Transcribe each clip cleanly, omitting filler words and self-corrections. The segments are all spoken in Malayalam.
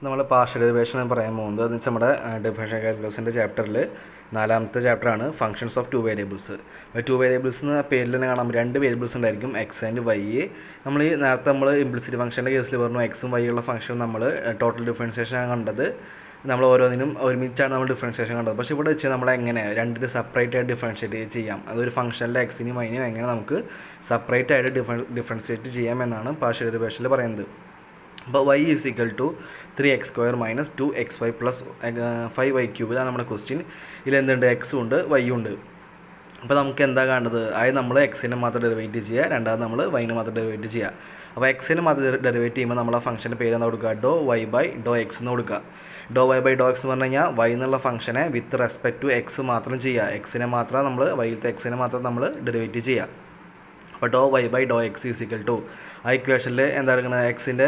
നമ്മൾ പാർഷ്യൽ ഡെറിവേഷൻ പറയാൻ പോകുന്നത് എന്ന് വെച്ചാൽ നമ്മുടെ ഡിഫറൻഷ്യൽ കാൽക്കുലസിൻ്റെ ചാപ്റ്ററിൽ 4ാമത്തെ ചാപ്റ്ററാണ് functions of two variables. Two variables എന്ന പേരിൽ തന്നെ കാണാം, 2 വേരിയബിൾസ് ഉണ്ടായിരിക്കും, എക്സ് ആൻഡ് വൈ. നമ്മൾ ഈ നേരത്തെ ഇംപ്ലിസിറ്റ് ഫംഗ്ഷൻ്റെ കേസിൽ പറഞ്ഞു എക്സും വൈ ഉള്ള ഫംഗ്ഷൻ നമ്മൾ ടോട്ടൽ ഡിഫറൻസിയേഷൻ ആണ് കണ്ടത്. നമ്മൾ ഓരോന്നിനും ഒരുമിച്ചാണ് നമ്മൾ ഡിഫറൻസിയേഷൻ കണ്ടത്. പക്ഷേ ഇവിടെ വെച്ച് നമ്മളെങ്ങനെ രണ്ടിന് സെപ്പറേറ്റ് ആയിട്ട് ഡിഫറൻഷിയേറ്റ് ചെയ്യാം, അതൊരു ഫംഗ്ഷനിലെ എക്സിനും വൈനും എങ്ങനെ നമുക്ക് സെപ്പറേറ്റ് ആയിട്ട് ഡിഫറൻഷിയേറ്റ് ചെയ്യാം എന്നാണ് പാർഷ്യൽ ഡെറിവേഷനിൽ പറയുന്നത്. അപ്പോൾ y is equal to 3x² minus 2xy plus 5y³ ഇതാണ് നമ്മുടെ ക്വസ്റ്റ്യൻ. ഇതിലെന്തുണ്ട്, എക്സും ഉണ്ട് വൈയും ഉണ്ട്. അപ്പോൾ നമുക്ക് എന്താ കാണുന്നത്, ആദ്യം നമ്മൾ എക്സിനെ മാത്രം ഡെറിവേറ്റ് ചെയ്യുക, രണ്ടാമത് നമ്മൾ വൈനെ മാത്രം ഡെറിവേറ്റ് ചെയ്യുക. അപ്പോൾ എക്സിനെ മാത്രം ഡെറിവേറ്റ് ചെയ്യുമ്പോൾ നമ്മൾ ആ ഫംഗ്ഷൻ്റെ പേര് എന്താ കൊടുക്കുക, ഡോ വൈ ബൈ ഡോ എക്സ് എന്ന് കൊടുക്കുക. ഡോ വൈ ബൈ ഡോ എക്സ് എന്ന് പറഞ്ഞു കഴിഞ്ഞാൽ വൈ എന്നുള്ള ഫംഗ്ഷനെ വിത്ത് റെസ്പെക്ട് ടു എക്സ് മാത്രം ചെയ്യുക, എക്സിനെ മാത്രം നമ്മൾ വൈയിലത്തെ എക്സിനെ മാത്രം നമ്മൾ ഡെറിവേറ്റ് ചെയ്യുക. അപ്പോൾ do y by Dr x is equal to ആ ഇക്വേഷനിൽ എന്താ പറയുന്നത്, എക്സിൻ്റെ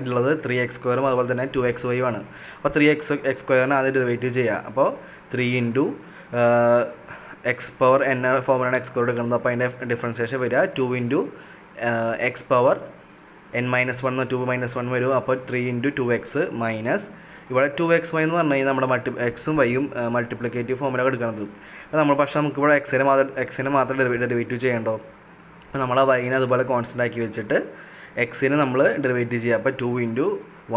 ഉള്ളത് 3x² അതുപോലെ തന്നെ 2xy ആണ്. അപ്പോൾ 3x² ആദ്യം ഡെറിവേറ്റീവ് ചെയ്യുക. അപ്പോൾ 3 ഇൻറ്റു എക്സ് പവർ n ഫോമിലാണ് x² എടുക്കുന്നത്. അപ്പോൾ അതിൻ്റെ ഡിഫറൻസിയേഷൻ വരിക 2 ഇൻറ്റു എക്സ് പവർ n-1 2 -1 വരും. അപ്പോൾ 3 ഇൻറ്റു 2x മൈനസ് ഇവിടെ 2xy എന്ന് പറഞ്ഞു കഴിഞ്ഞാൽ നമ്മുടെ എക്സും വൈയും മൾട്ടിപ്ലിക്കേറ്റീവ് ഫോമിലാണ് എടുക്കുന്നത്. അപ്പോൾ നമുക്കിവിടെ എക്സിനെ മാത്രം ഡെറിവേറ്റീവ് ചെയ്യണ്ടോ. അപ്പോൾ നമ്മൾ ആ വൈനെ അതുപോലെ കോൺസ്റ്റൻ്റ് ആക്കി വെച്ചിട്ട് എക്സിന് നമ്മൾ ഡെറിവേറ്റീവ് ചെയ്യുക. അപ്പോൾ 2 ഇൻറ്റു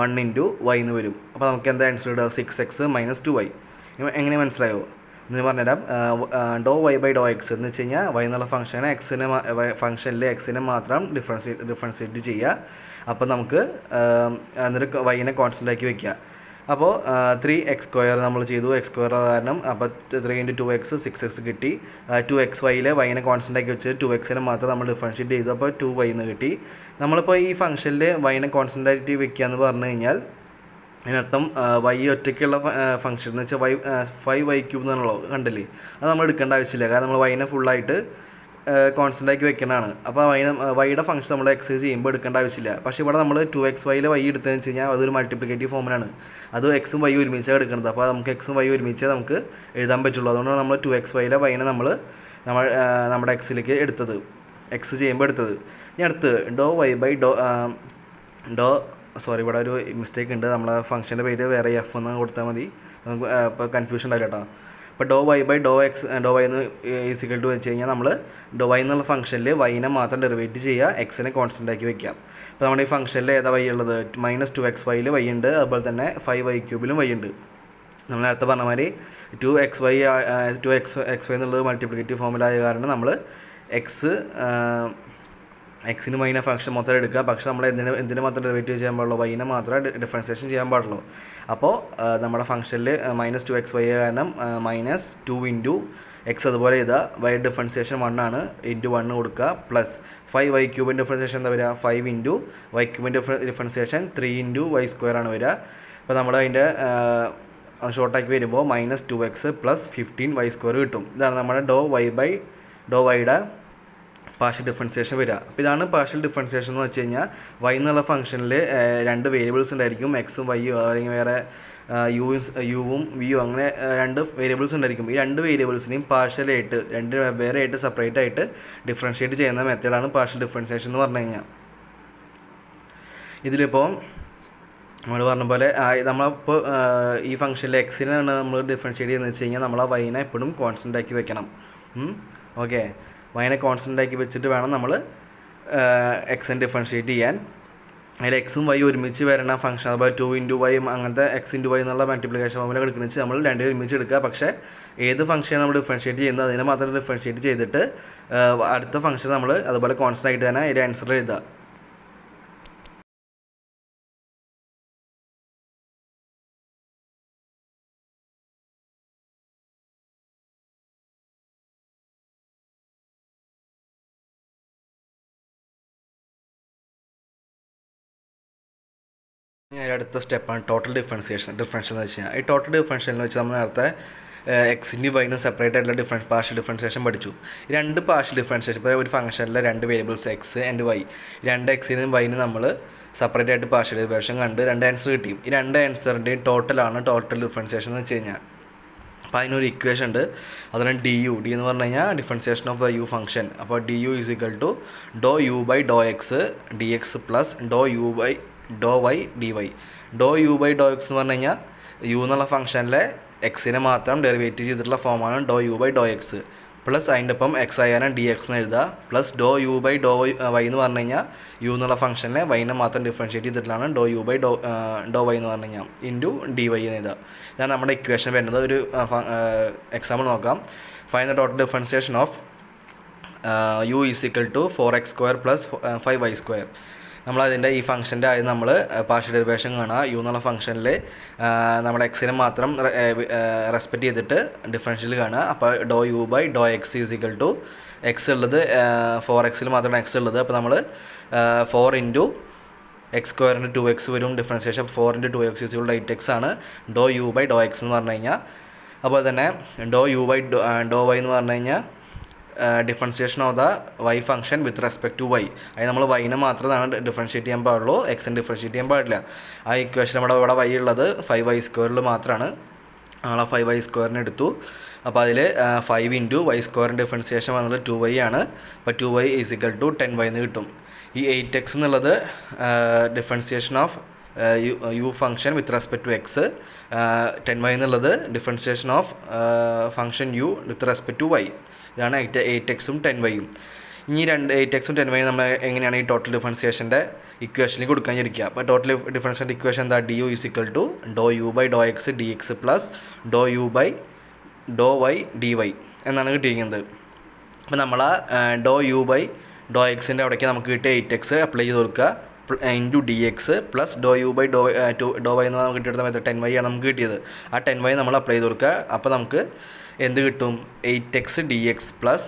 1 ഇൻറ്റു വൈ എന്ന് വരും. അപ്പോൾ നമുക്ക് എന്താ ആൻസർ ഇടുക, 6x മൈനസ് 2y. എങ്ങനെ മനസ്സിലായോ എന്ന് പറഞ്ഞുതരാം. ഡോ വൈ ബൈ ഡോ എക്സ് എന്ന് വെച്ച് കഴിഞ്ഞാൽ വൈ എന്നുള്ള ഫംഗ്ഷനിൽ എക്സിനെ മാത്രം ഡിഫറൻഷിയേറ്റ് ചെയ്യുക. അപ്പോൾ നമുക്ക് എന്നിട്ട് വൈനെ കോൺസ്റ്റൻ്റ് ആക്കി വയ്ക്കുക. അപ്പോൾ 3x² നമ്മൾ ചെയ്തു, x² കാരണം. അപ്പോൾ 3 ഇൻറ്റു 2x 6x കിട്ടി. 2xyയിലെ വൈനെ കോൺസ്റ്റൻ്റ് ആക്കി വെച്ചിട്ട് 2xനെ മാത്രം നമ്മൾ ഡിഫറൻഷിയേറ്റ് ചെയ്തു, അപ്പോൾ 2y എന്ന് കിട്ടി. നമ്മളിപ്പോൾ ഈ ഫംഗ്ഷനിൽ വൈനെ കോൺസ്റ്റൻ്റ് ആയിട്ട് വെക്കുക എന്ന് പറഞ്ഞു കഴിഞ്ഞാൽ അതിനർത്ഥം വൈ ഒറ്റയ്ക്കുള്ള ഫംഗ്ഷൻ എന്ന് വെച്ചാൽ 5y³ എന്നുള്ളത് കണ്ടില്ലേ, അത് നമ്മൾ എടുക്കേണ്ട ആവശ്യമില്ല, കാരണം നമ്മൾ വൈനെ ഫുള്ളായിട്ട് കോൺസ്റ്റൻ്റ് ആക്കി വെക്കേണ്ടതാണ്. അപ്പോൾ വൈയുടെ ഫംഗ്ഷൻ നമ്മൾ എക്സൈസ് ചെയ്യുമ്പോൾ എടുക്കേണ്ട ആവശ്യമില്ല. പക്ഷേ ഇവിടെ നമ്മൾ 2xyയിലെ വൈ എടുത്തതെന്ന് വെച്ച് കഴിഞ്ഞാൽ അതൊരു മൾട്ടിപ്ലിക്കേറ്റീവ് ഫോമിലാണ്, അത് എക്സും വൈ ഒരുമിച്ചാണ് എടുക്കുന്നത്. അപ്പോൾ നമുക്ക് എക്സും വൈ ഒരുമിച്ച് നമുക്ക് എഴുതാൻ പറ്റുള്ളൂ. അതുകൊണ്ടാണ് നമ്മൾ 2xyയിലെ വൈനെ നമ്മുടെ എക്സിലേക്ക് എടുത്തത്, എക്സ് ചെയ്യുമ്പോൾ എടുത്തത്. ഇനി അടുത്ത് ഡോ വൈ ബൈ ഇവിടെ ഒരു മിസ്റ്റേക്ക് ഉണ്ട്, നമ്മളെ ഫംഗ്ഷൻ്റെ പേര് വേറെ എഫ് എന്ന് കൊടുത്താൽ മതി, നമുക്ക് ഇപ്പോൾ കൺഫ്യൂഷൻ ഉണ്ടാവില്ല കേട്ടോ. അപ്പോൾ do y by Dr Y എന്ന് ഈസിക്കൽ ടു വെച്ച് കഴിഞ്ഞാൽ നമ്മൾ ഡോ വൈ എന്നുള്ള ഫംഗ്ഷനിൽ വൈനെ മാത്രം ഡെറിവേറ്റ് ചെയ്യുക, എക്സിനെ കോൺസ്റ്റൻ്റ് ആക്കി വയ്ക്കാം. അപ്പോൾ നമ്മുടെ ഈ ഫംഗ്ഷനിൽ ഏതാ വൈ ഉള്ളത്, -2xyയിൽ വൈ ഉണ്ട്, അതുപോലെ തന്നെ 5y³ വൈ ഉണ്ട്. നമ്മൾ നേരത്തെ പറഞ്ഞ മാതിരി 2xy എന്നുള്ളത് മൾട്ടിപ്ലിക്കേറ്റീവ് ഫോമിലായ കാരണം നമ്മൾ എക്സിന് വൈനെ ഫംഗ്ഷൻ മൊത്തം എടുക്കുക. പക്ഷേ നമ്മൾ എന്തിനു മാത്രം ഡെറിവേറ്റീവ് ചെയ്യാൻ പാടുള്ളൂ, വൈനെ മാത്രമേ ഡിഫറൻസിയേഷൻ ചെയ്യാൻ പാടുള്ളൂ. അപ്പോൾ നമ്മുടെ ഫംഗ്ഷനിൽ -2xy കാരണം -2 ഇൻറ്റു എക്സ് അതുപോലെ ചെയ്താൽ വൈ ഡിഫറൻസിയേഷൻ 1 ആണ്, ഇൻറ്റു 1 കൊടുക്കുക, പ്ലസ് 5y³ ഡിഫറൻസിയേഷൻ എന്താ വരിക, 5 into y³ differentiation 3 into y² ആണ് വരിക. അപ്പോൾ നമ്മൾ അതിൻ്റെ ഷോർട്ടാക്കി വരുമ്പോൾ -2x പ്ലസ് 15y² കിട്ടും. ഇതാണ് നമ്മുടെ ഡോ വൈ ബൈ ഡോ വൈയുടെ പാർഷ്യൽ ഡിഫറൻസിയേഷൻ വരിക. അപ്പോൾ ഇതാണ് പാർഷ്യൽ ഡിഫറൻസിയേഷൻ എന്ന് വെച്ച് കഴിഞ്ഞാൽ വൈ എന്നുള്ള ഫംഗ്ഷനിൽ 2 വേരിയബിൾസ് ഉണ്ടായിരിക്കും, എക്സും വൈയും, അല്ലെങ്കിൽ വേറെ യുവും വിയും, അങ്ങനെ 2 വേരിയബിൾസ് ഉണ്ടായിരിക്കും. ഈ 2 വേരിയബിൾസിനെയും പാർഷ്യലായിട്ട് 2 വെവ്വേറെ ആയിട്ട് സെപ്പറേറ്റ് ആയിട്ട് ഡിഫറൻഷിയേറ്റ് ചെയ്യുന്ന മെത്തേഡാണ് പാർഷ്യൽ ഡിഫറൻസിയേഷൻ എന്ന് പറഞ്ഞു കഴിഞ്ഞാൽ. ഇതിലിപ്പോൾ നമ്മൾ പറഞ്ഞ പോലെ നമ്മളിപ്പോൾ ഈ ഫംഗ്ഷനിൽ എക്സിനാണ് നമ്മൾ ഡിഫറൻഷിയേറ്റ് ചെയ്യുന്നത് വെച്ച് കഴിഞ്ഞാൽ നമ്മൾ ആ വൈനെ എപ്പോഴും കോൺസ്റ്റൻ്റ് ആക്കി വെക്കണം. ഓക്കെ, വൈനെ കോൺസ്റ്റൻ്റ് ആക്കി വെച്ചിട്ട് വേണം നമ്മൾ എക്സിനെ ഡിഫറൻഷിയേറ്റ് ചെയ്യാൻ. അതിൽ എക്സും വൈ ഒരുമിച്ച് വരണ ഫംഗ്ഷൻ, അതുപോലെ 2 ഇൻറ്റു വൈ അങ്ങനത്തെ x ഇൻറ്റു വൈ എന്നുള്ള മൾട്ടിപ്ലിക്കേഷൻ ഫോമിൽ എടുക്കുന്ന വെച്ച് നമ്മൾ 2 ഒരുമിച്ച് എടുക്കുക. പക്ഷേ ഏത് ഫംഗ്ഷൻ നമ്മൾ ഡിഫറൻഷിയേറ്റ് ചെയ്യുന്നത് അതിനെ മാത്രം ഡിഫറൻഷിയേറ്റ് ചെയ്തിട്ട് അടുത്ത ഫംഗ്ഷൻ നമ്മൾ അതുപോലെ കോൺസ്റ്റൻ്റ് ആയിട്ട് തന്നെ അതിൻ്റെ ആൻസർ എഴുതുക. അടുത്ത സ്റ്റെപ്പാണ് ടോട്ടൽ ഡിഫറൻസിയേഷൻ എന്ന് വെച്ച് കഴിഞ്ഞാൽ. ഈ ടോട്ടൽ ഡിഫറൻഷിയേഷൻ വെച്ച് നമ്മൾ നേരത്തെ എക്സിൻ്റെ വൈനും സെപ്പറേറ്റ് ആയിട്ടുള്ള പാർഷ്യൽ ഡിഫറൻസിയേഷൻ പഠിച്ചു. 2 പാർഷ്യൽ ഡിഫറൻസിയേഷൻ, ഇപ്പോൾ ഒരു ഫംഗ്ഷനിലെ 2 വേരിയബിൾസ് എക്സ് ആൻഡ് വൈ, 2 എക്സിനും വൈനും നമ്മൾ സെപ്പറേറ്റ് ആയിട്ട് പാർഷ്യൽ ഡിഫറൻസിയേഷൻ കണ്ട് 2 ആൻസർ കിട്ടി. ഈ 2 ആൻസറിൻ്റെയും ടോട്ടലാണ് ടോട്ടൽ ഡിഫറൻസിയേഷൻ എന്ന് വെച്ച് കഴിഞ്ഞാൽ. അപ്പോൾ അതിനൊരു ഇക്വേഷൻ ഉണ്ട്, അതാണ് ഡി എന്ന് പറഞ്ഞു കഴിഞ്ഞാൽ differentiation of the U function. അപ്പോൾ du ഈസ് ഈക്വൽ ടു ഡോ U by Dr X dx plus Dr U by Dr Y dy. ഡോ യു ബൈ ഡോ എക്സ് എന്ന് പറഞ്ഞു കഴിഞ്ഞാൽ യു എന്നുള്ള ഫംഗ്ഷനിലെ എക്സിനെ മാത്രം ഡെറിവേറ്റീവ് ചെയ്തിട്ടുള്ള ഫോമാണ് do U by Dr x, plus അതിൻ്റെ ഒപ്പം എക്സ് ആയാലും ഡി എക്സ് എന്ന് എഴുതുക, plus Dr U by Dr Y എന്ന് പറഞ്ഞു കഴിഞ്ഞാൽ യു എന്നുള്ള ഫംഗ്ഷനിലെ വൈനെ മാത്രം ഡിഫറൻഷ്യേറ്റ് ചെയ്തിട്ടുള്ളതാണ് ഡോ യു ബൈ ഡോ വൈ എന്ന് പറഞ്ഞു കഴിഞ്ഞാൽ ഇൻറ്റു ഡി വൈ എന്ന് എഴുതുക. ഇതാണ് നമ്മുടെ ഇക്വേഷൻ വരുന്നത്. ഒരു എക്സാമ്പിൾ നോക്കാം. Find the total differentiation of U is equal to 4x² plus 5y². നമ്മളതിൻ്റെ ഈ ഫംഗ്ഷൻ്റെ ആദ്യം നമ്മൾ പാർഷ്യൽ ഡെറിവേഷൻ കാണുക. യു എന്നുള്ള ഫംഗ്ഷനിൽ നമ്മുടെ എക്സിനെ മാത്രം റെസ്പെക്റ്റ് ചെയ്തിട്ട് ഡിഫറൻഷ്യൽ കാണുക. അപ്പോൾ do U by Dr x is equal to x ഉള്ളത് 4x മാത്രമാണ് എക്സ് ഉള്ളത്. അപ്പോൾ നമ്മൾ 4 ഇൻറ്റു x² 2x വരും. Differentiation 4 into 2x is equal to 8x ആണ് ഡോ യു ബൈ ഡോ എക്സ് എന്ന് പറഞ്ഞു കഴിഞ്ഞാൽ. അപ്പോൾ തന്നെ ഡോ യു ബൈ ഡോ വൈ എന്ന് പറഞ്ഞു കഴിഞ്ഞാൽ differentiation of the Y function with respect to Y. അത് നമ്മൾ വൈനെ മാത്രമാണ് ഡിഫറൻഷ്യേറ്റ് ചെയ്യാൻ പാടുള്ളൂ, എക്സിനെ ഡിഫറൻഷ്യേറ്റ് ചെയ്യാൻ പാടില്ല. ആ ഇക്വേഷൻ നമ്മുടെ ഇവിടെ വൈ ഉള്ളത് 5y² മാത്രമാണ്. നമ്മൾ ആ 5y² എടുത്തു. അപ്പോൾ അതിൽ 5 ഇൻറ്റു y² ഡിഫറൻസിയേഷൻ വന്നത് 2y ആണ്. അപ്പോൾ 2y is equal to 10y എന്ന് കിട്ടും. ഈ 8x എന്നുള്ളത് differentiation of U function with respect to X, 10y എന്നുള്ളത് differentiation of function U with respect to Y. ഇതാണ് 8x-ഉം 10y-യും. ഇനി 8x-ഉം 10y-യും നമ്മൾ എങ്ങനെയാണ് ഈ ടോട്ടൽ ഡിഫറൻസിയേഷൻ്റെ ഇക്വേഷനിൽ കൊടുക്കാൻ ഇരിക്കുക. അപ്പോൾ ടോട്ടൽ ഡിഫറൻസിയേഷൻ ഇക്വേഷൻ എന്താ? D U is equal to ഡോ U by Dr X D X plus Dr U by Dr Y D Y എന്നാണ് കിട്ടിയിരിക്കുന്നത്. അപ്പോൾ നമ്മൾ ഡോ യു ബൈ ഡോ എക്സിൻ്റെ അവിടേക്ക് നമുക്ക് കിട്ടിയ 8x അപ്ലൈ ചെയ്ത് കൊടുക്കുക into D X plus Dr U by Dr Y എന്ന് നമുക്ക് കിട്ടിയെടുത്ത മെത്തേഡ് 10y ആണ് നമുക്ക് കിട്ടിയത്. ആ 10y നമ്മൾ അപ്ലൈ ചെയ്ത് കൊടുക്കുക. അപ്പോൾ നമുക്ക് എന്ത് കിട്ടും? 8x dx plus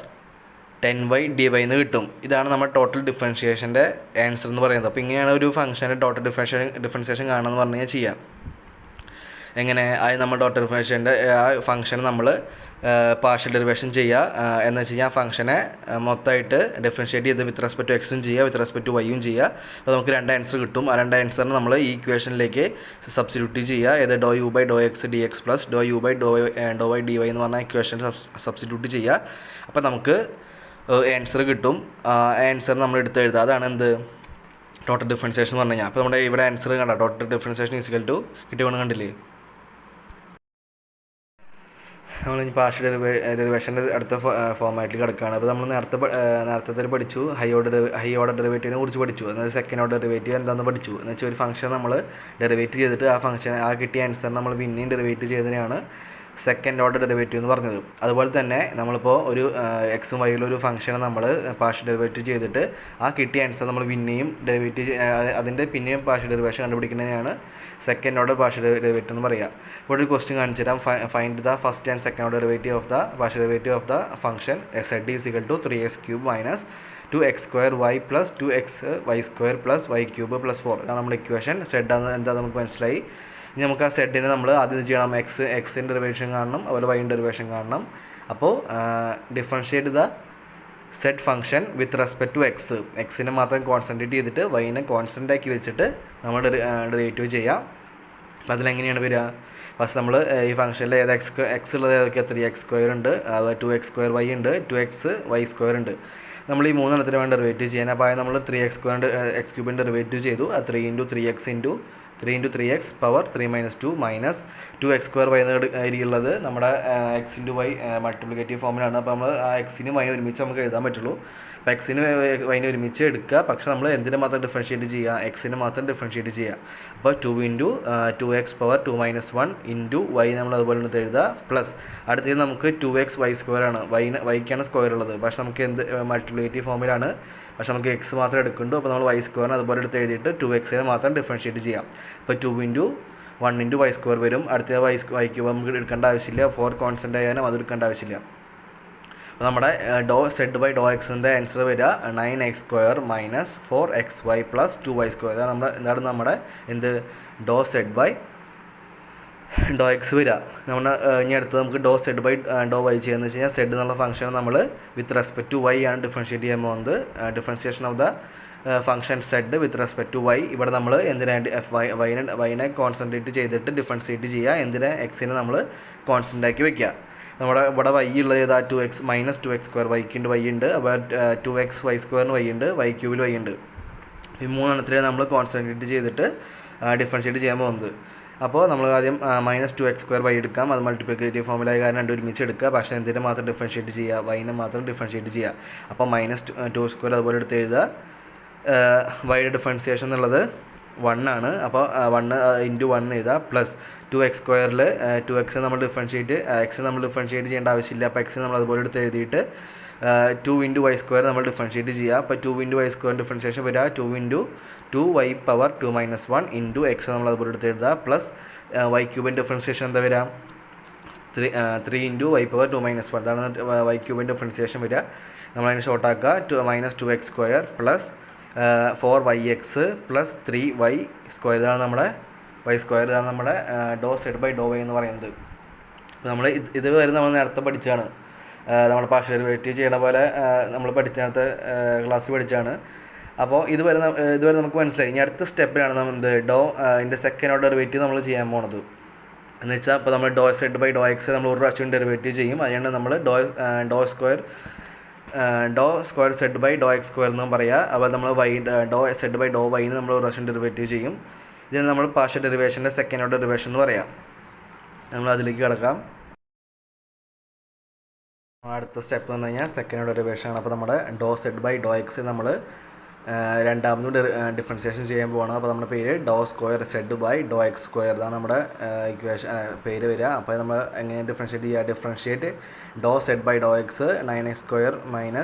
10y dy എന്ന് കിട്ടും. ഇതാണ് നമ്മുടെ ടോട്ടൽ ഡിഫറൻഷിയേഷൻ്റെ ആൻസർ എന്ന് പറയുന്നത്. അപ്പോൾ ഇങ്ങനെയാണ് ഒരു ഫംഗ്ഷൻ്റെ ടോട്ടൽ ഡിഫറൻഷിയേഷൻ കാണുമെന്ന് പറഞ്ഞു കഴിഞ്ഞാൽ ചെയ്യാം. എങ്ങനെ? അത് നമ്മൾ ടോട്ടൽ ഡിഫറൻഷിയേഷൻ്റെ ആ ഫംഗ്ഷൻ നമ്മൾ പാർഷ്യൽ ഡെറിവേഷൻ ചെയ്യുക എന്ന് വെച്ച് കഴിഞ്ഞാൽ ആ ഫംഗ്ഷനെ മൊത്തമായിട്ട് ഡിഫറൻഷ്യേറ്റ് ചെയ്ത് വിത്ത് റെസ്പെക്ട് ടു എക്സും ചെയ്യുക വിത്ത് റെസ്പെക്ട് ടു വൈയും ചെയ്യുക. അപ്പോൾ നമുക്ക് 2 ആൻസർ കിട്ടും. ആ 2 ആൻസറിന് നമ്മൾ ഈ ഇക്വേഷനിലേക്ക് സബ്സ്റ്റിറ്റ്യൂട്ട് ചെയ്യുക. ഏത് do U by Dr X D X plus Dr U by Dr Y D y എന്ന് പറഞ്ഞ ഇക്വേഷൻ സബ്സ്റ്റിറ്റ്യൂട്ട് ചെയ്യുക. അപ്പോൾ നമുക്ക് ആൻസർ കിട്ടും. ആൻസർ നമ്മൾ എടുത്ത് എഴുതുക. അതാണ് എന്ത്? ടോട്ടൽ ഡിഫറൻസിയേഷൻ എന്ന് പറഞ്ഞു കഴിഞ്ഞാൽ. അപ്പോൾ നമ്മുടെ ഇവിടെ ആൻസർ കണ്ട total differentiation is equal to കിട്ടിയോണം കണ്ടില്ലേ? നമ്മൾ ഇനി പാർഷ്യൽ ഡെറിവേഷൻ്റെ അടുത്ത ഫോമാറ്റിൽ കിടക്കുകയാണ്. അപ്പോൾ നമ്മൾ നേരത്തെ പഠിച്ചു ഹൈ ഓർഡർ ഡെറിവേറ്റീവിനെ കുറിച്ച് പഠിച്ചു. അതായത് സെക്കൻഡ് ഓർഡർ ഡെറിവേറ്റീവ് എന്താണെന്ന് പഠിച്ചു. എന്ന് വെച്ചാൽ ഒരു ഫംഗ്ഷൻ നമ്മൾ ഡെറിവേറ്റ് ചെയ്തിട്ട് ആ ഫംഗ്ഷൻ ആ കിട്ടിയ ആൻസർ നമ്മൾ പിന്നെയും ഡെറിവേറ്റ് ചെയ്തതിനാണ് സെക്കൻഡ് ഓർഡർ ഡെറിവേറ്റീവ് എന്ന് പറഞ്ഞത്. അതുപോലെ തന്നെ നമ്മളിപ്പോൾ ഒരു എക്സും വൈയിലുള്ള ഒരു ഫംഗ്ഷനെ നമ്മൾ പാർഷ്യൽ ഡെറിവേറ്റീവ് ചെയ്തിട്ട് ആ കിട്ടിയ ആൻസർ നമ്മൾ പിന്നെയും ഡെറിവേറ്റീവ് അതിൻ്റെ പിന്നെയും പാർഷ്യൽ ഡെറിവേഷൻ കണ്ടുപിടിക്കുന്നതിനാണ് സെക്കൻഡ് ഓർഡർ പാർഷ്യൽ ഡെറിവേറ്റീവ് എന്ന് പറയുക. ഇവിടെ ഒരു ക്വസ്റ്റ്യൻ കാണിച്ചു തരാം. Find the first and second order derivative of the partial derivative of the function z is equal to 3x³ minus 2x² plus 2xy² plus y³ plus 4. അതാണ് നമ്മുടെ ഇക്വേഷൻ. z എന്താ നമുക്ക് മനസ്സിലായി. ഇനി നമുക്ക് ആ സെഡിനെ നമ്മൾ ആദ്യം ചെയ്യണം. എക്സിൻ്റെ ഡെറിവേഷൻ കാണണം, അതുപോലെ വൈൻ്റെ ഡെറിവേഷൻ കാണണം. അപ്പോൾ differentiate the z function with respect to എക്സിനെ മാത്രം കോൺസെൻട്രേറ്റ് ചെയ്തിട്ട് വൈനെ കോൺസ്റ്റൻ്റ് ആക്കി വെച്ചിട്ട് നമ്മൾ ഡെറിവേറ്റീവ് ചെയ്യാം. അപ്പോൾ അതിലെങ്ങനെയാണ് വരിക? ഫസ്റ്റ് നമ്മൾ ഈ ഫംഗ്ഷനിൽ ഏത് എക്സ് ഉള്ളത് ഏതൊക്കെ? 3x² ഉണ്ട്, അതുപോലെ 2x² y ഉണ്ട്, 2xy² ഉണ്ട്. നമ്മൾ ഈ 3 എണ്ണത്തിന് വേണ്ടി ഡെറിവേറ്റീവ് ചെയ്യാൻ. അപ്പോൾ നമ്മൾ 3x³ ഡെറിവേറ്റീവ് ചെയ്തു. 3 into 3x into 3 into 3x power 3 - 2 minus 2x² y ഉള്ളത് നമ്മുടെ x ഇൻറ്റു വൈ മൾട്ടിപ്ലിക്കേറ്റീവ് ഫോമിലാണ്. അപ്പോൾ നമ്മൾ ആ എക്സിനും വൈനും ഒരുമിച്ച് നമുക്ക് എഴുതാൻ പറ്റുള്ളൂ. അപ്പോൾ എക്സിന് വൈനെ ഒരുമിച്ച് എടുക്കുക. പക്ഷേ നമ്മൾ എന്തിനെ മാത്രം ഡിഫറൻഷ്യേറ്റ് ചെയ്യുക? എക്സിനെ മാത്രം ഡിഫറൻഷ്യേറ്റ് ചെയ്യുക. അപ്പോൾ 2 into 2x power 2 - 1 into Y നമ്മൾ അതുപോലെ എടുത്ത് എഴുതുക. പ്ലസ് അടുത്തത് നമുക്ക് 2xy² ആണ്. വൈക്കാണ് സ്ക്വയർ ഉള്ളത്. പക്ഷേ നമുക്ക് എന്ത് മൾട്ടിപ്ലിക്കേറ്റീവ് ഫോമിലാണ്. പക്ഷേ നമുക്ക് എക്സ് മാത്രം എടുക്കുന്നുണ്ട്. അപ്പോൾ നമ്മൾ y² അതുപോലെ എടുത്ത് എഴുതിയിട്ട് 2xനെ മാത്രം ഡിഫറൻഷ്യേറ്റ് ചെയ്യാം. അപ്പോൾ 2 ഇൻറ്റു 1 ഇൻറ്റു y² വരും. അടുത്ത y³ നമുക്ക് എടുക്കേണ്ട ആവശ്യമില്ല. 4 കോൺസ്റ്റൻ്റ് ആയാലും അത് എടുക്കേണ്ട ആവശ്യമില്ല. അപ്പോൾ നമ്മുടെ ഡോ z ബൈ ഡോ എക്സിൻ്റെ ആൻസർ വരിക 9x² minus 4xy plus 2y². എന്താണ് നമ്മുടെ do z by Dr x വരിക. നമ്മൾ ഇനി അടുത്തത് നമുക്ക് do z by Dr y ചെയ്യുകയെന്ന് വെച്ച് കഴിഞ്ഞാൽ z എന്നുള്ള ഫംഗ്ഷൻ നമ്മൾ വിത്ത് റെസ്പെക്ട് ടു വൈ ആണ് ഡിഫറൻഷ്യേറ്റ് ചെയ്യാൻ പോകുന്നത്. Differentiation of the function z with respect to y. ഇവിടെ നമ്മൾ വൈനെ കോൺസെൻട്രേറ്റ് ചെയ്തിട്ട് ഡിഫറൻഷ്യേറ്റ് ചെയ്യുക. എക്സിനെ നമ്മൾ കോൺസ്റ്റൻ്റ് ആക്കി വെക്കുക. നമ്മുടെ ഇവിടെ വൈ ഉള്ളത് ഏതാ? 2x മൈനസ് 2x² വൈക്കുണ്ട് വൈ ഉണ്ട്. അപ്പോൾ 2xy² വൈ ഉണ്ട്, y³ വൈ ഉണ്ട്. ഈ 3 എണ്ണത്തിൽ നമ്മൾ കോൺസെൻട്രേറ്റ് ചെയ്തിട്ട് ഡിഫറൻഷ്യേറ്റ് ചെയ്യാൻ പോകുന്നത്. അപ്പോൾ നമ്മൾ ആദ്യം -2x² എടുക്കാം. അത് മൾട്ടിപ്ലിക്കേറ്റീവ് ഫോമിലായ കാരണം രണ്ടും ഒരുമിച്ച് എടുക്കുക. പക്ഷേ എന്തിനെ മാത്രം ഡിഫറൻഷ്യേറ്റ് ചെയ്യുക, വൈനെ മാത്രം ഡിഫറൻഷ്യേറ്റ് ചെയ്യുക. അപ്പോൾ -2² അതുപോലെ എടുത്ത് എഴുതുക. വൈയുടെ ഡിഫറൻസിയേഷൻ എന്നുള്ളത് 1 ആണ്. അപ്പോൾ 1 × 1 എഴുതുക. പ്ലസ് 2x²ൽ 2x നമ്മൾ ഡിഫറൻഷ്യേറ്റ് ചെയ്യേണ്ട ആവശ്യമില്ല. അപ്പോൾ x നമ്മൾ അതുപോലെ എടുത്ത് എഴുതിയിട്ട് 2 × y² നമ്മൾ ഡിഫറൻഷ്യേറ്റ് ചെയ്യുക. അപ്പോൾ 2 × y² ഡിഫറൻസിയേഷൻ വരിക 2 × 2y പവർ 2 - 1 × x നമ്മൾ അതുപോലെ എടുത്ത് എഴുതുക. പ്ലസ് y³ ഡിഫറൻസിയേഷൻ എന്താ വരിക 3 × y പവർ 2 - 1 അതാണ് y³ ഡിഫറൻസിയേഷൻ വരിക. നമ്മളതിനെ ഷോർട്ടാക്കുക. -2x² plus 4yx plus 3y² ഇതാണ് നമ്മുടെ y². ഇതാണ് നമ്മുടെ ∂z/∂y എന്ന് പറയുന്നത്. നമ്മൾ ഇത് വരെ നമ്മൾ നേരത്തെ പഠിച്ചതാണ്. നമ്മൾ പാർഷ്യൽ ഡെറിവേറ്റീവ് ചെയ്യണ പോലെ നമ്മൾ നേരത്തെ ക്ലാസ്സിൽ പഠിച്ചതാണ്. അപ്പോൾ ഇതുവരെ നമുക്ക് മനസ്സിലായി. ഇനി അടുത്ത സ്റ്റെപ്പിലാണ് നമ്മൾ ഇതിൻ്റെ സെക്കൻഡ് ഓർഡർ ഡെറിവേറ്റീവ് നമ്മൾ ചെയ്യാൻ പോണത്. എന്ന് വെച്ചാൽ അപ്പോൾ നമ്മൾ ∂z/∂x നമ്മൾ ഒരു പ്രാവശ്യം ഡെറിവേറ്റീവ് ചെയ്യും. അതുകൊണ്ട് നമ്മൾ ∂2z/∂x² എന്നും പറയുക. അപ്പോൾ നമ്മൾ ∂z/∂y നമ്മൾ ഒരു പ്രാവശ്യം ഡെറിവേറ്റീവ് ചെയ്യും. ഇതിന് നമ്മൾ പാർഷ്യൽ ഡെറിവേഷൻ്റെ സെക്കൻഡ് ഓർഡർ ഡെറിവേഷൻ എന്ന് പറയാം. നമ്മൾ അതിലേക്ക് കിടക്കാം. അടുത്ത സ്റ്റെപ്പ് എന്ന് പറഞ്ഞു കഴിഞ്ഞാൽ സെക്കൻഡ് ഓർഡർ ഡെറിവേഷൻ ആണ്. അപ്പോൾ നമ്മുടെ ∂z/∂x നമ്മൾ രണ്ടാമതും ഡിഫറൻസിയേഷൻ ചെയ്യാൻ പോകണം. അപ്പോൾ നമ്മുടെ പേര് ∂2z/∂x². ഇതാണ് നമ്മുടെ ഇക്വേഷൻ പേര് വരിക. അപ്പോൾ നമ്മൾ എങ്ങനെ ഡിഫറൻഷ്യേറ്റ് ചെയ്യുക, ∂z/∂x 9x²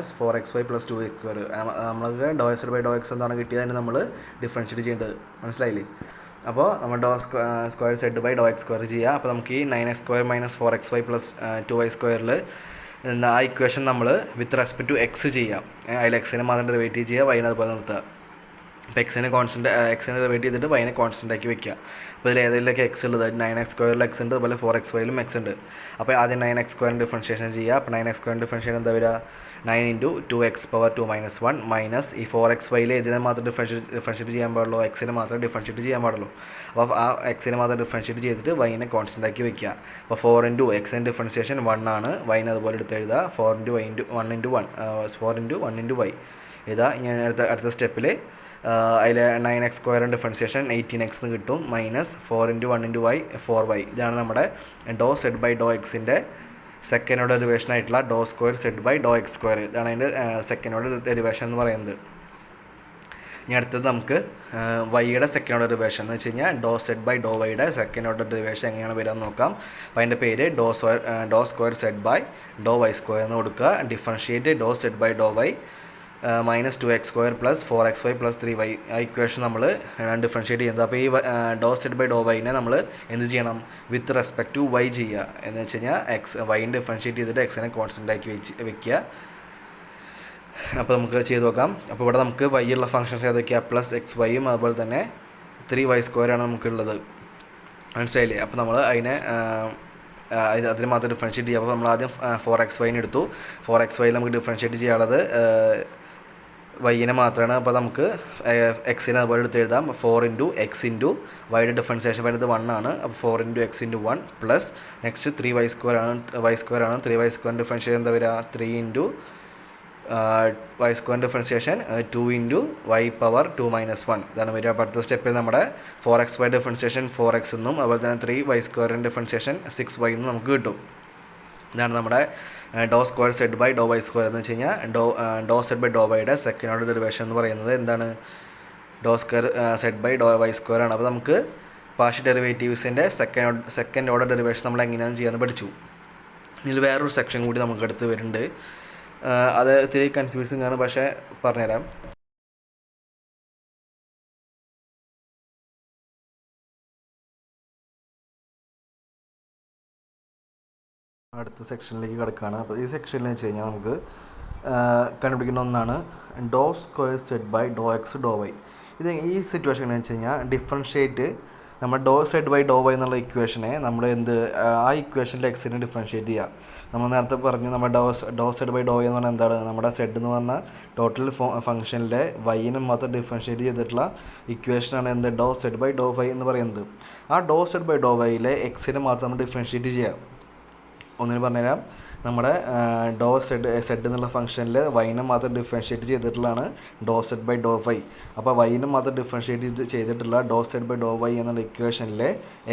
- 4xy + 2x². നമ്മൾക്ക് ∂z/∂x എന്താണ് കിട്ടിയത് അതിന് നമ്മൾ ഡിഫറൻഷ്യേറ്റ് ചെയ്യേണ്ടത്. മനസ്സിലായില്ലേ? അപ്പോൾ നമ്മൾ ∂2z/∂x² ചെയ്യുക. അപ്പോൾ നമുക്ക് ഈ 9x² - 4xy + 2y² ആ ഇക്വേഷൻ നമ്മൾ വിത്ത് റെസ്പെക്ട് ടു എക്സ് ചെയ്യാം. അതിൽ എക്സിനെ മാത്രം ഡെറിവേറ്റീവ് ചെയ്യുക, വൈനെ അതുപോലെ നിർത്തുക. അപ്പോൾ എക്സിനെ ഡെറിവേറ്റ് ചെയ്തിട്ട് വൈനെ കോൺസ്റ്റൻ്റ് ആക്കി വെക്കുക. അപ്പോൾ ഇതിൽ ഏതെങ്കിലുമൊക്കെ എക്സ് ഉള്ളത് 9x² എക്സ് ഉണ്ട്, അതുപോലെ 4xy എക്സ് ഉണ്ട്. അപ്പോൾ ആദ്യം 9x² ഡിഫറൻഷിയേഷൻ ചെയ്യുക. അപ്പോൾ 9x² ഡിഫറൻഷിയേഷൻ എന്താ വരിക 9 × 2x പവർ 2 - 1 മൈനസ് ഈ 4xy ഇതിനെ മാത്രം ഡിഫറൻഷ്യേറ്റ് ചെയ്യാൻ പാടുള്ളൂ, എക്സിനെ മാത്രം ഡിഫറൻഷ്യേറ്റ് ചെയ്യാൻ പാടുള്ളൂ. അപ്പോൾ ആ എക്സിനെ മാത്രം ഡിഫറൻഷ്യേറ്റ് ചെയ്തിട്ട് വൈനെ കോൺസ്റ്റൻ്റ് ആക്കി വെക്കുക. അപ്പോൾ 4 × എക്സിൻ്റെ ഡിഫറൻഷിയേഷൻ 1 ആണ്. വൈനെ അതുപോലെ എടുത്ത് എഴുതുക. 4 × 1 × y ഇതാ. ഞാൻ അടുത്ത സ്റ്റെപ്പിൽ അതിൽ 9x² ഡിഫറൻഷിയേഷൻ 18x എന്ന് കിട്ടും. Minus 4 × 1 × y 4y. ഇതാണ് നമ്മുടെ ∂z/∂xൻ്റെ സെക്കൻഡ് ഓർഡർ ഡെറിവേഷൻ ആയിട്ടുള്ള ∂2z/∂x². ഇതാണ് അതിൻ്റെ സെക്കൻഡ് ഓർഡർ ഡെറിവേഷൻ എന്ന് പറയുന്നത്. ഇനി അടുത്തത് നമുക്ക് വൈയുടെ സെക്കൻഡ് ഓർഡർ ഡെറിവേഷൻ എന്ന് വെച്ച് കഴിഞ്ഞാൽ ∂z/∂yയുടെ സെക്കൻഡ് ഓർഡർ ഡെറിവേഷൻ എങ്ങനെയാണ് വരിക എന്ന് നോക്കാം. അപ്പോൾ അതിൻ്റെ പേര് ∂2z/∂y² എന്ന് കൊടുക്കുക. Differentiate ∂z/∂y -2x² + 4xy + 3y. ആ ഇക്വേഷൻ നമ്മൾ ഡിഫറൻഷിയേറ്റ് ചെയ്യുന്നത്. അപ്പോൾ ഈ ∂z/∂yനെ നമ്മൾ എന്ത് ചെയ്യണം, വിത്ത് റെസ്പെക്ട് ടു y ചെയ്യുക. എന്ന് വെച്ച് കഴിഞ്ഞാൽ വൈനെ ഡിഫറൻഷിയേറ്റ് ചെയ്തിട്ട് എക്സിനെ കോൺസ്റ്റൻ്റ് ആക്കി വെക്കുക. അപ്പോൾ നമുക്ക് ചെയ്ത് നോക്കാം. അപ്പോൾ ഇവിടെ നമുക്ക് y ഉള്ള ഫംഗ്ഷൻസ് ഏതൊക്കെയാണ്, +xyയും അതുപോലെ തന്നെ 3y² ആണ് നമുക്കുള്ളത്. മനസ്സിലായില്ലേ? അപ്പോൾ നമ്മൾ അതിന് മാത്രം ഡിഫറൻഷിയേറ്റ് ചെയ്യുക. അപ്പോൾ നമ്മൾ ആദ്യം 4xy എടുത്തു. 4xy നമുക്ക് ഡിഫറൻഷിയേറ്റ് ചെയ്യാനുള്ളത് വൈനെ മാത്രമാണ്. അപ്പോൾ നമുക്ക് എക്സിനെ അതുപോലെ എടുത്ത് എഴുതാം. 4 × x × വൈയുടെ ഡിഫറൻസിയേഷൻ വരുന്നത് 1 ആണ്. അപ്പോൾ 4 × x × 1 പ്ലസ് നെക്സ്റ്റ് 3y² ആണ്. 3y² ഡിഫറൻഷിയേഷൻ എന്താ വരിക 3 × y² ഡിഫറൻസിയേഷൻ 2 × y പവർ 2 - 1 ഇതാണ് വരിക. അപ്പോൾ അടുത്ത സ്റ്റെപ്പിൽ നമ്മുടെ 4xy ഡിഫറൻസിയേഷൻ 4x എന്നും അതുപോലെ തന്നെ 3y² ഡിഫറൻസിയേഷൻ 6y എന്നും നമുക്ക് കിട്ടും. ഇതാണ് നമ്മുടെ ∂2z/∂y² എന്ന് വെച്ച് കഴിഞ്ഞാൽ ∂z/∂yയുടെ സെക്കൻഡ് ഓർഡർ ഡെറിവേഷൻ എന്ന് പറയുന്നത് എന്താണ്, ∂2z/∂y² ആണ്. അപ്പോൾ നമുക്ക് പാർഷ്യൽ ഡെറിവേറ്റീവ്സിൻ്റെ സെക്കൻഡ് ഓർഡർ ഡെറിവേഷൻ നമ്മൾ എങ്ങനെയാണ് ചെയ്യാമെന്ന് പഠിച്ചു. ഇതിൽ വേറൊരു സെക്ഷൻ കൂടി നമുക്ക് അടുത്ത് വരുന്നുണ്ട്. അത് ഇത്തിരി കൺഫ്യൂസിങ് ആണ്, പക്ഷേ പറഞ്ഞുതരാം. അടുത്ത സെക്ഷനിലേക്ക് കിടക്കുകയാണ്. അപ്പോൾ ഈ സെക്ഷനിൽ വെച്ച് കഴിഞ്ഞാൽ നമുക്ക് കണ്ടുപിടിക്കുന്ന ഒന്നാണ് ∂2z/∂x/∂y. ഇത് ഈ സിറ്റുവേഷൻ എന്ന് വെച്ച് കഴിഞ്ഞാൽ ഡിഫറൻഷിയേറ്റ് നമ്മൾ ∂z/∂y എന്നുള്ള ഇക്വേഷനെ നമ്മൾ ആ ഇക്വേഷനിൽ എക്സിനെ ഡിഫറൻഷിയേറ്റ് ചെയ്യുക. നമ്മൾ നേരത്തെ പറഞ്ഞു നമ്മൾ ∂z/∂y എന്ന് പറഞ്ഞാൽ എന്താണ്, നമ്മുടെ സെഡ് എന്ന് പറഞ്ഞാൽ ടോട്ടൽ ഫംഗ്ഷനിലെ വൈനെ മാത്രം ഡിഫറൻഷിയേറ്റ് ചെയ്തിട്ടുള്ള ഇക്വേഷനാണ് ∂z/∂y എന്ന് പറയുന്നത്. ആ ∂z/∂yയിലെ എക്സിനെ മാത്രം നമ്മൾ ഡിഫറൻഷിയേറ്റ് ചെയ്യുക. ഒന്നിന് പറഞ്ഞുതരാം. നമ്മുടെ ഡോ സെഡ് എന്നുള്ള ഫംഗ്ഷനിൽ വൈനെ മാത്രം ഡിഫറൻഷ്യേറ്റ് ചെയ്തിട്ടുള്ളതാണ് do z by Dr y. അപ്പോൾ വൈനെ മാത്രം ഡിഫറൻഷ്യേറ്റ് ചെയ്തിട്ടുള്ള do z by Dr y എന്നുള്ള ഇക്വേഷനിൽ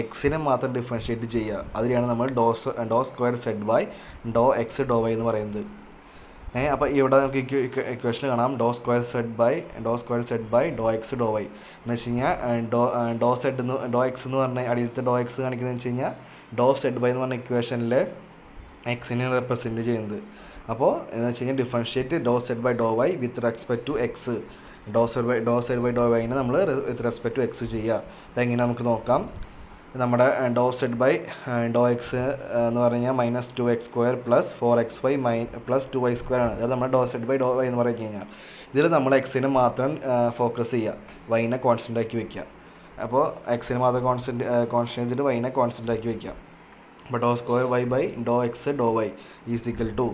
എക്സിനെ മാത്രം ഡിഫറൻഷ്യേറ്റ് ചെയ്യുക. അതിലാണ് നമ്മൾ do square z by Dr x do Y എന്ന് പറയുന്നത്. അപ്പോൾ ഇവിടെ നമുക്ക് ഇക്വേഷൻ കാണാം do square z by Dr x do Y എന്ന് വെച്ച് കഴിഞ്ഞാൽ ഡോ എക്സ് എന്ന് പറഞ്ഞാൽ അടിയിലത്തെ ഡോ എക്സ് കാണിക്കുന്നത് വെച്ച് കഴിഞ്ഞാൽ ഡോ സെഡ് ബൈ എന്ന് പറഞ്ഞ ഇക്വേഷനിൽ എക്സിനെ റെപ്രസെൻറ്റ് ചെയ്യുന്നത്. അപ്പോൾ എന്ന് വെച്ച് കഴിഞ്ഞാൽ differentiate do z by Dr y with respect to x. Do z by do വൈനെ നമ്മൾ വിത്ത് റെസ്പെക്ട് ടു എക്സ് ചെയ്യുക. അപ്പോൾ എങ്ങനെ നമുക്ക് നോക്കാം. നമ്മുടെ do z by Dr X എന്ന് പറഞ്ഞു കഴിഞ്ഞാൽ -2x² + 4xy + 2y² ആണ്. അതായത് നമ്മുടെ do z by Dr Y എന്ന് പറഞ്ഞു കഴിഞ്ഞാൽ ഇതിൽ നമ്മൾ എക്സിനെ മാത്രം ഫോക്കസ് ചെയ്യുക, വൈനെ കോൺസ്റ്റൻ്റ് ആക്കി വയ്ക്കുക. അപ്പോൾ എക്സിനെ മാത്രം കോൺസ്റ്റൻ്റ് ചെയ്തിട്ട് വൈനെ കോൺസ്റ്റൻ്റ് ആക്കി വയ്ക്കുക. അപ്പോൾ do square y by Dr x do y is equal to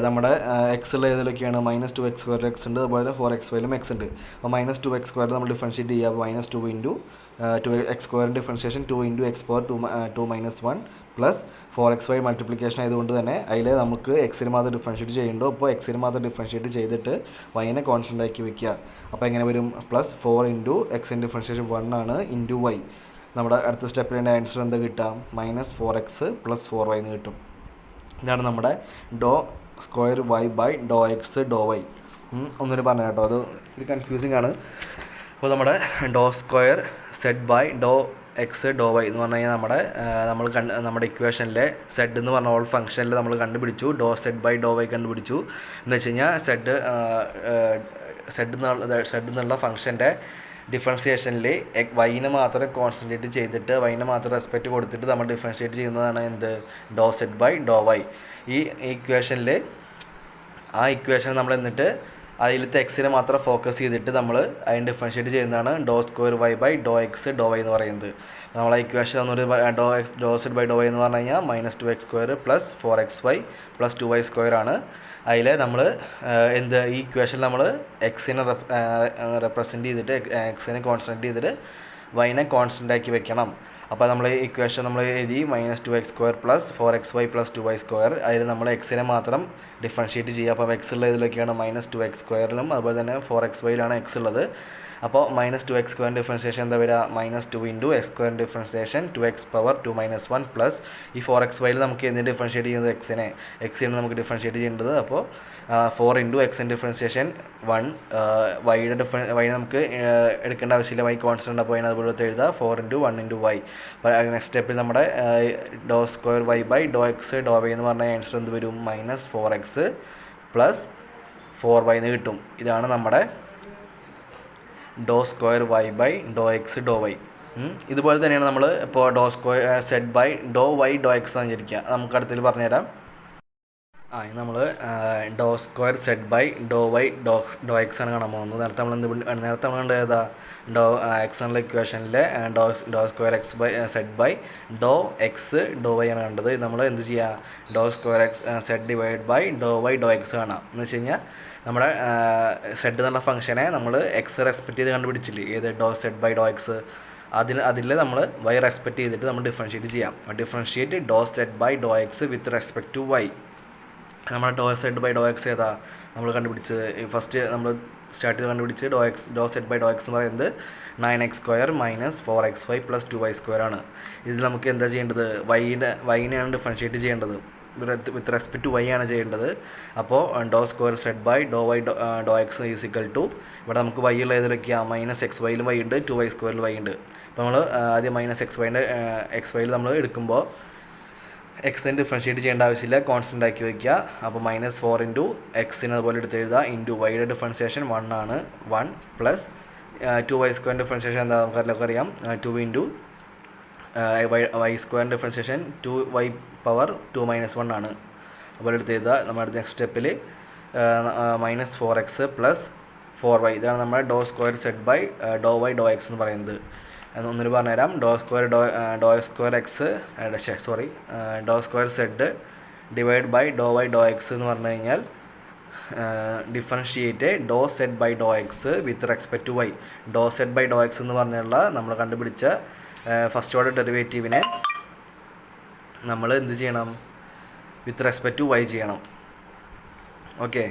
നമ്മുടെ എക്സുള്ള ഏതിലൊക്കെയാണ് -2x² എക്സ് ഉണ്ട്, അതുപോലെ 4xyയിലും എക്സ് ഉണ്ട്. അപ്പോൾ -2x² നമ്മൾ ഡിഫറൻഷ്യേറ്റ് ചെയ്യുക. അപ്പോൾ -2 × 2x² differentiation 2 × x⁻2 - 1 + 4xy multiplication ആയതുകൊണ്ട് തന്നെ അതിൽ നമുക്ക് എക്സിന് മാത്രം ഡിഫറൻഷ്യേറ്റ് ചെയ്യുന്നുണ്ടോ. അപ്പോൾ എക്സിന് മാത്രം ഡിഫറൻഷ്യേറ്റ് ചെയ്തിട്ട് വൈനെ കോൺസ്റ്റൻ്റ് ആക്കി വയ്ക്കുക. അപ്പോൾ എങ്ങനെ വരും +4 × എക്സിൻ്റെ ഡിഫറൻഷ്യേഷൻ 1 ആണ് × വൈ. നമ്മുടെ അടുത്ത സ്റ്റെപ്പിൻ്റെ ആൻസർ എന്താ കിട്ടാം -4x + 4y എന്ന് കിട്ടും. ഇതാണ് നമ്മുടെ do square y by Dr x do y. ഒന്നിന് പറഞ്ഞു കേട്ടോ, അത് ഇത് കൺഫ്യൂസിങ് ആണ്. അപ്പോൾ നമ്മുടെ do square z by Dr x do Y എന്ന് പറഞ്ഞു കഴിഞ്ഞാൽ നമ്മുടെ ഇക്വേഷനിലെ സെഡ് എന്ന് പറഞ്ഞ ഓൾ ഫംഗ്ഷനിൽ നമ്മൾ കണ്ടുപിടിച്ചു ഡോ സെഡ് ബൈ ഡോ വൈ കണ്ടുപിടിച്ചു. എന്ന് വെച്ച് കഴിഞ്ഞാൽ സെഡ് എന്നുള്ള ഫംഗ്ഷൻ്റെ ഡിഫറൻസിയേഷനിൽ വൈനെ മാത്രം കോൺസെൻട്രേറ്റ് ചെയ്തിട്ട് വൈനെ മാത്രം റെസ്പെക്റ്റ് കൊടുത്തിട്ട് നമ്മൾ ഡിഫറൻഷ്യേറ്റ് ചെയ്യുന്നതാണ് എന്ത് ഡോ സെഡ് ബൈ ഡോ വൈ. ഈ ഇക്വേഷനിൽ നമ്മൾ എന്നിട്ട് അതിലത്തെ എക്സിനെ മാത്രം ഫോക്കസ് ചെയ്തിട്ട് നമ്മൾ അതിന് ഡിഫറൻഷ്യേറ്റ് ചെയ്യുന്നതാണ് do square y by Dr x do Y എന്ന് പറയുന്നത്. നമ്മളെ ഇക്വേഷൻ എന്നൊരു do z by Dr Y എന്ന് പറഞ്ഞു കഴിഞ്ഞാൽ -2x² + 4xy + 2y² ആണ്. അതിൽ നമ്മൾ ഈ ഇക്വേഷനിൽ നമ്മൾ എക്സിനെ റെപ്രസെൻറ്റ് ചെയ്തിട്ട് എക്സിനെ കോൺസ്റ്റൻ്റ് ചെയ്തിട്ട് വൈനെ കോൺസ്റ്റൻ്റ് ആക്കി വെക്കണം. അപ്പോൾ നമ്മൾ ഈ ഇക്വേഷൻ നമ്മൾ എഴുതി -2x² + 4xy + 2y². അതിൽ നമ്മൾ എക്സിനെ മാത്രം ഡിഫറൻഷ്യേറ്റ് ചെയ്യുക. അപ്പോൾ എക്സ് ഉള്ള ഇതിലൊക്കെയാണ് -2x²ലും അതുപോലെ തന്നെ 4xyയിലാണ് എക്സ് ഉള്ളത്. അപ്പോൾ -2x² ഡിഫറൻസിയേഷൻ എന്താ വരിക -2 × x² ഡിഫറൻസിയേഷൻ 2x⁻2 - 1 + ഈ 4xyയിൽ നമുക്ക് എന്തിന് ഡിഫറൻഷ്യേറ്റ് ചെയ്യുന്നത് എക്സിനെ നമുക്ക് ഡിഫറൻഷ്യേറ്റ് ചെയ്യേണ്ടത്. അപ്പോൾ 4 × x ഡിഫറൻസിയേഷൻ 1 വൈ നമുക്ക് എടുക്കേണ്ട ആവശ്യമില്ല, വൈ കോൺസ്റ്റൻ്റ്. അപ്പോൾ അതിനതുപോലെ എഴുതുക 4 × 1 × y. അപ്പോൾ നെക്സ്റ്റ് സ്റ്റെപ്പിൽ നമ്മുടെ do square y by Dr x do Y എന്ന് പറഞ്ഞ ആൻസർ എന്ത് വരും -4x + 4y എന്ന് കിട്ടും. ഇതാണ് നമ്മുടെ do square y by Dr x do y. ഇതുപോലെ തന്നെയാണ് നമ്മൾ ഇപ്പോൾ do square z by Dr y do X എന്ന് വിചാരിക്കുക. നമുക്ക് അടുത്തതിൽ പറഞ്ഞുതരാം. നമ്മൾ do square z by Dr y do x ആണ് കാണാൻ പോകുന്നത്. നേരത്തെ നമ്മൾ കണ്ടത് ഏതാ ഡോ എക്സ് എന്നുള്ള ഇക്വേഷനിലെ do square x by z by Dr x do y ആണ് കണ്ടത്. നമ്മൾ എന്ത് ചെയ്യുക do square x z divide by Dr y do x കാണാം. എന്ന് വെച്ച് കഴിഞ്ഞാൽ നമ്മുടെ സെഡ് എന്നുള്ള ഫംഗ്ഷനെ നമ്മൾ എക്സ് റെസ്പെക്റ്റ് ചെയ്ത് കണ്ടുപിടിച്ചില്ലേ, ഏത് do z by Dr x. അതിൽ നമ്മൾ വൈ റെസ്പെക്റ്റ് ചെയ്തിട്ട് നമ്മൾ ഡിഫറൻഷ്യേറ്റ് ചെയ്യാം. Differentiate do z by Dr x with respect to y. നമ്മുടെ do z by Dr x ഏതാ നമ്മൾ കണ്ടുപിടിച്ചത് ഫസ്റ്റ് നമ്മൾ സ്റ്റാർട്ട് ചെയ്ത് കണ്ടുപിടിച്ച് do z by Dr X എന്ന് പറയുന്നത് 9x² - 4xy + 2y² ആണ്. ഇതിൽ നമുക്ക് എന്താ ചെയ്യേണ്ടത് വൈനെയാണ് ഡിഫറൻഷ്യേറ്റ് ചെയ്യേണ്ടത്, വിത്ത് റെസ്പെക്ട് ടു വൈ ആണ് ചെയ്യേണ്ടത്. അപ്പോൾ do square z by Dr y do x is equal to ഇവിടെ നമുക്ക് വൈ ഉള്ള ഏതിലൊക്കെയാണ് -xyയിലും വൈ ഉണ്ട് 2y² വൈ ഉണ്ട്. അപ്പോൾ നമ്മൾ ആദ്യം -xyയിൽ നമ്മൾ എടുക്കുമ്പോൾ എക്സിന് ഡിഫറൻഷ്യേറ്റ് ചെയ്യേണ്ട ആവശ്യമില്ല, കോൺസ്റ്റൻ്റ് ആക്കി വയ്ക്കുക. അപ്പോൾ -4 × എക്സിന് അതുപോലെ എടുത്ത് എഴുതുക × വൈയുടെ ഡിഫറൻസിയേഷൻ 1 ആണ് 1 + 2y² ഡിഫറൻസിയേഷൻ എന്താ നമുക്ക് എല്ലാവർക്കും അറിയാം 2 × y² ഡിഫറൻസിയേഷൻ 2y⁻2 - 1 ആണ്. അതുപോലെ എടുത്ത് എഴുതുക. നമ്മുടെ നെക്സ്റ്റ് സ്റ്റെപ്പിൽ -4x + 4y ഇതാണ് നമ്മുടെ do square z by Dr y do X എന്ന് പറയുന്നത്. ഒന്നിന് പറഞ്ഞുതരാം. Do square z divide by Dr y do X എന്ന് പറഞ്ഞു കഴിഞ്ഞാൽ differentiate do z by Dr x with respect to y. Do z by Dr X എന്ന് പറഞ്ഞുള്ള നമ്മൾ കണ്ടുപിടിച്ച ഫസ്റ്റ് ഓർഡർ ഡെറിവേറ്റീവിനെ നമ്മൾ എന്ത് ചെയ്യണം വിത്ത് റെസ്പെക്റ്റ് ടു വൈ ചെയ്യണം. ഓക്കെ.